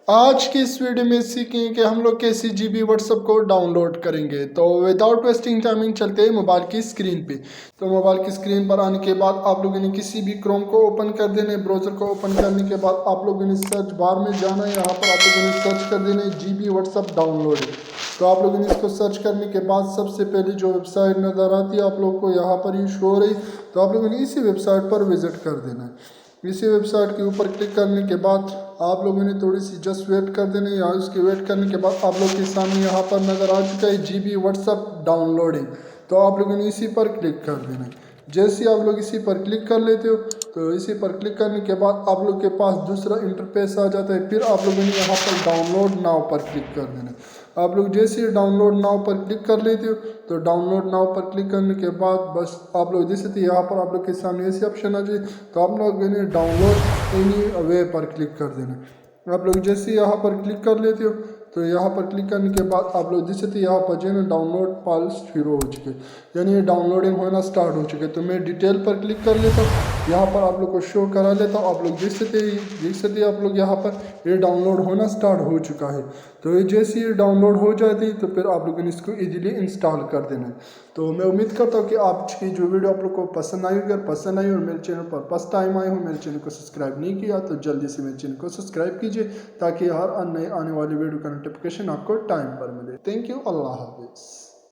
आज की इस वीडियो में सीखेंगे कि हम लोग कैसे जीबी व्हाट्सएप को डाउनलोड करेंगे। तो विदाउट वेस्टिंग टाइमिंग चलते हैं मोबाइल की स्क्रीन पे। तो मोबाइल की स्क्रीन पर आने के बाद आप लोगों ने किसी भी क्रोम को ओपन कर देना, ब्राउज़र को ओपन करने के बाद आप लोगों ने सर्च बार में जाना है। यहाँ पर आप लोगों ने सर्च कर देना है जीबी व्हाट्सएप डाउनलोड। तो आप लोगों ने इसको सर्च करने के बाद सबसे पहले जो वेबसाइट नज़र आती है आप लोगों को यहाँ पर ही शो हो रही, तो आप लोगों ने इसी वेबसाइट पर विजिट कर देना है। इसी वेबसाइट के ऊपर क्लिक करने के बाद आप लोगों ने थोड़ी सी जस्ट वेट कर देना है। यहाँ उसकी वेट करने के बाद आप लोग के सामने यहाँ पर नज़र आ चुका है जीबी व्हाट्सएप डाउनलोडिंग। तो आप लोगों ने इसी पर क्लिक कर देना है। जैसे ही आप लोग इसी पर क्लिक कर लेते हो तो इसी पर क्लिक करने के बाद आप लोग के पास दूसरा इंटरफेस आ जाता है। फिर आप लोगों ने यहाँ पर डाउनलोड नाउ पर क्लिक कर देना है। आप लोग जैसे ही डाउनलोड नाउ पर क्लिक कर लेते हो तो डाउनलोड नाउ पर क्लिक करने के बाद बस आप लोग जैसे तो यहाँ पर आप लोग के सामने ऐसे ऑप्शन आ जाए, तो आप लोग इन्हें डाउनलोड एनी वे पर क्लिक कर देना। आप लोग जैसे ही यहाँ पर क्लिक कर लेते हो तो यहाँ पर क्लिक करने के बाद आप लोग जैसे तो यहाँ पर जो है ना डाउनलोड फाइल्स शुरू हो चुके, यानी ये डाउनलोडिंग होना स्टार्ट हो चुके। तो मैं डिटेल पर क्लिक कर लेता हूँ, यहाँ पर आप लोग को शो करा लेता हूँ। आप लोग देख सकते आप लोग यहाँ पर ये डाउनलोड होना स्टार्ट हो चुका है। तो ये जैसे ये डाउनलोड हो जाती तो फिर आप लोगों ने इसको इजीली इंस्टॉल कर देना है। तो मैं उम्मीद करता हूँ कि आपकी जो वीडियो आप लोग को पसंद आई। अगर पसंद आई और मेरे चैनल पर फर्स्ट टाइम आए हो, मेरे चैनल को सब्सक्राइब नहीं किया तो जल्दी से मेरे चैनल को सब्सक्राइब कीजिए ताकि हर नए आने वाली वीडियो का नोटिफिकेशन आपको टाइम पर मिले। थैंक यू, अल्लाह हाफिज़।